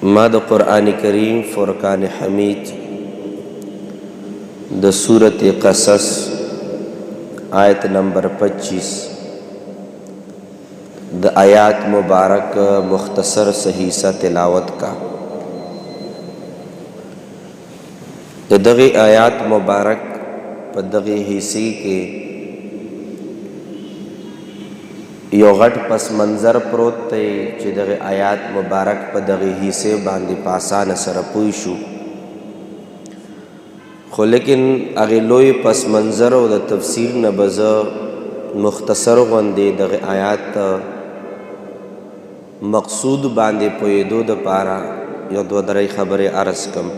ما د قرآن کریم فرقان حمید د سورت قصص آیت نمبر 25 د آیات مبارک مختصر صحیح سا تلاوت کا دغی آیات مبارک پا دغی حصی کے یو غټ پس منظر پروت تے چې دغی آیات مبارک پا دغی حصے باندی پاسان سر پوی شو خو لیکن اغی لوی پس منظر و د تفسیر نبز مختصر غندی دغی آیات مقصود باندی پویدو د پارا یو دو درئی خبر عرض کم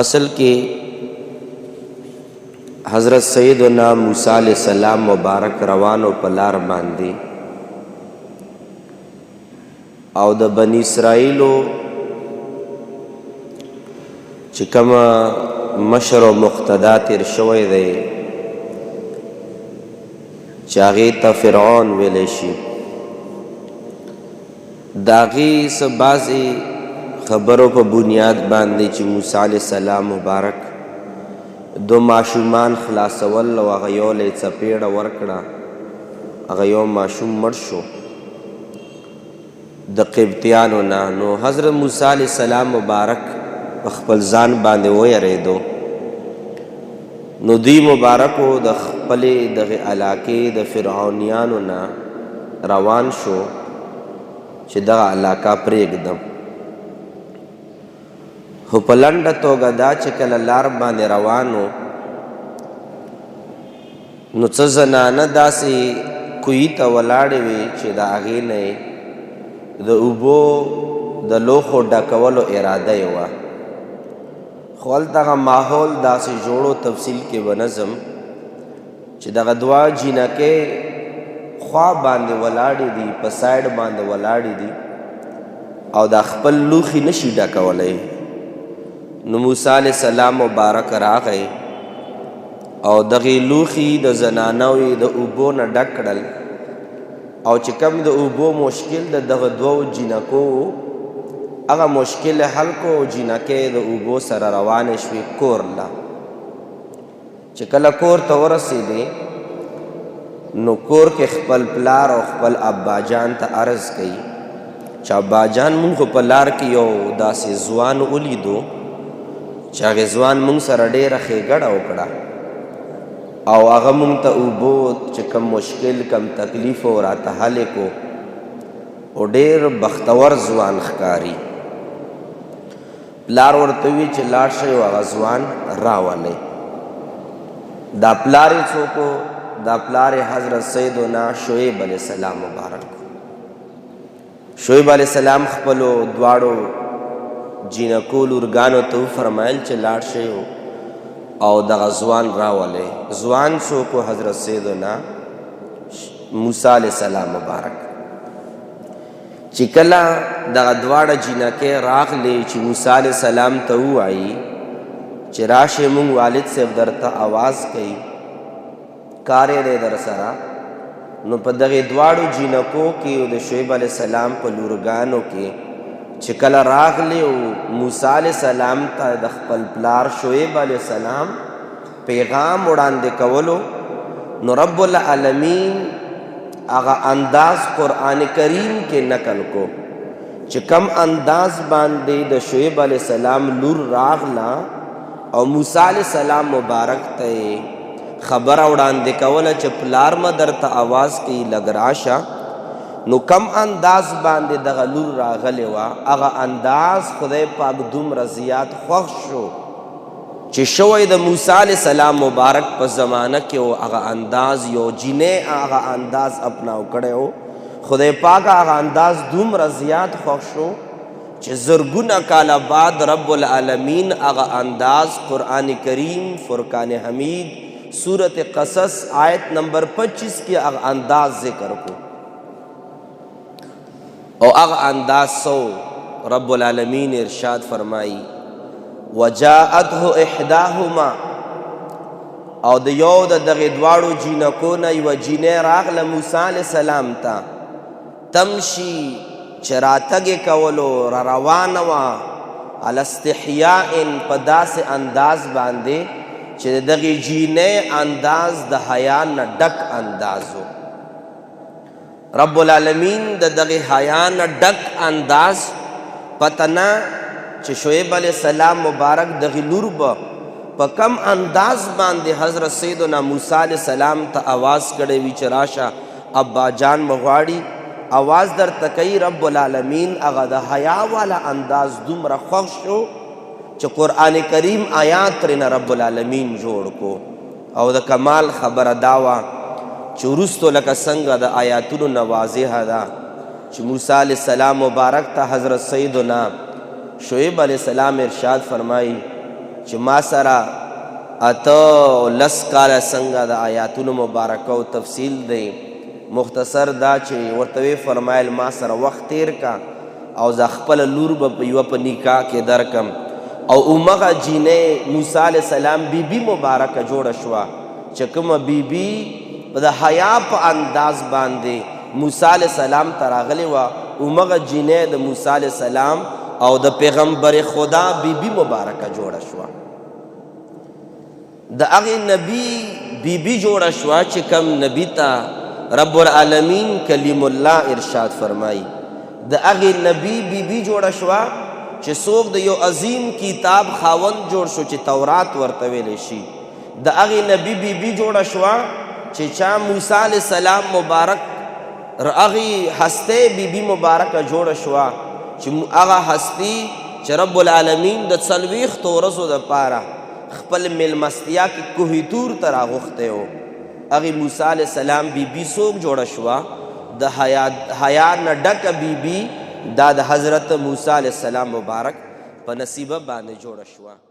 اصل کی حضرت سیدنا موسی علیہ السلام مبارک روانو پلار باندی او د بنی اسرائیلو چکم مشر و مقتدا تیر شوی دی چاغی تا فرعون ویلیشی داغی سبازی خبروں پا بنیاد باندی چی موسی علیہ السلام مبارک دو معشومان خلاصول و اغیو لی چپیڑ ورکڑا اغیو معشوم مرشو د قبطیانو نو حضرت موسی علیہ السلام مبارک خپل ځان باندې ویریدو نو دی مبارکو د خپل دغه علاقې د فرعونیانو نه روان شو چې دغه علاقه پرېږدم خو په لنډه توګه دا چې کله لار باندې روانو نو څه زنانه داسې کوی ته ولاړې وې چې د هغې نه د اوبو د لوښو ډکولو اراده یې وه خو هلته ماحول داسې جوړو تفصیل کې بنظم چې دغه دوه جینکې خوا باندې ولاړې دي په سایډ باندې ولاړې دي او د خپل لوښي نشي ډکولی نو موسی علیہ السلام مبارک راغی او دغه لوښي د زنانوی د اوبو نه ډک کړل او چې کوم د اوبو مشکل د دغه دوو جینکو هغه مشکل حل کو جینکې د اوبو سره روانې شوې کور له چې کله کور ته ورسېدې نو کور کې خپل پلار او خپل ابا جان ته عرض کوي چې ابا جان مونږ خو په لار کې یو داسې ځوان ولیدو چې هغې ځوان مونږ سره ډېره ښېګړه وکړه او هغه مونږ ته اوبو چې کم مشکل کم تکلیف و راته حل کو او ډېر بختور ځوان ښکاري پلار ورته وي چې لاړ شئ او هغه ځوان راولئ دا پلار یې څوک دا پلار حضرت سیدنا شعیب علیہ السلام مبارک شعیب علیہ السلام خپلو دواړو جینکو لورګانو ته وفرمایل چې لاړ شئ او دغه ځوان راولئ ځوان څوک حضرت سیدنا موسی علیہ السلام مبارک چې کله دغه دواړه جینکې راغلې چې موسی علیہ السلام ته ووایي چې راشئ مونږ والد صاحب درته آواز کوي کار یې در سره نو په دغې دواړو جینکو کې د شعیب علیہ السلام په لورګانو کې چې کله راغلی او موسی علیہ السلام ته د خپل پلار شعیب علیہ السلام پیغام وړاندې کولو نو رب العالمین هغه انداز قرآن کریم کې نقل کو چې کم انداز باندې د شعیب علیہ السلام لور راغلا او موسی علیہ السلام مبارک ته خبره وړاندې کوله چې پلار مه درته آواز کوي لږ راشه نو کم انداز باندې دغه لور راغلی وه هغه انداز خدای پاک دومره زیات خوښ شو چې شوی د موسی علیہ السلام مبارک په زمانه کې و هغه انداز یو جینۍ هغه انداز اپناو کړی و خدای پاک هغه انداز دومره زیات خوښ شو چې زرګونه کاله بعد رب العالمین هغه انداز قرآن کریم فرقان حمید سورت قصص آیت نمبر 25 کې هغه انداز ذکر کو او هغه انداز سو رب العالمین ارشاد فرمائی وجاءته احداهما او د یو د دغې دواړو جینکو نه یوه جینۍ راغله موسی علیہ السلام ته تمشي چې راتګ کولو را روانه وه علی استحیاء په داسې انداز باندې چې د دغې جینۍ انداز د حیا نه ډک انداز و. رب العالمین د دغې حیا نه ډک انداز پته نه چې شعیب علیہ السلام مبارک دغې لور به په کم انداز باندې حضرت سیدنا موسی علیہ السلام ته آواز کړی وي چې راشه ابا جان مغواړي. آواز در تکی رب العالمین هغه د حیا والا انداز دومره خوښ شو چې قرآن کریم آیات ترېنه رب العالمین جوړ کو. او د کمال خبره دا وه چې وروستو لکه څنګه د آیاتونو نه واضحه ده چې موسی علیہ السلام مبارک ته حضرت سیدنا شعیب علیہ السلام ارشاد فرمائی چې ما سره اته لس کاله څنګه د آیاتونو مبارکو تفصیل دی. مختصر دا چې ورته فرمایل ما سره وخت تیر کا او زه خپله لور به په یوه په نکاح کې درکم. او همغه جینۍ موسی علیہ السلام بیبي مبارکه جوړه شوه چې کومه بیبي د حیا په انداز باندې موسی علیہ السلام ته راغلې وه. همغه جینۍ د موسی علیہ السلام او د پیغمبر خدا بیبي مبارکه جوړه شوه. د هغې نبی بیبي جوړه شوه چې کم نبی ته رب العالمین کلیم الله ارشاد فرمائی. د هغې نبی بیبي جوړه شوه چې څوک د یو عظیم کتاب خاوند جوړ شو چې تورات ورته ویلی شي. د هغې نبی بیبي جوړه شوه چې چا موسی علیہ السلام مبارک هغې هستۍ بیبي مبارکه جوړه شوه چې هغه هستی چې رب العالمین د 40 ورځو دپاره خپل میلمستیا کې کوهی طور ته راغوښتی و. هغې موسی علیہ السلام بیبي څوک جوړه شوه؟ د حیا نه ډکه بیبي دا د حضرت موسی علیہ السلام مبارک په نصیبه باندې جوړه شوه.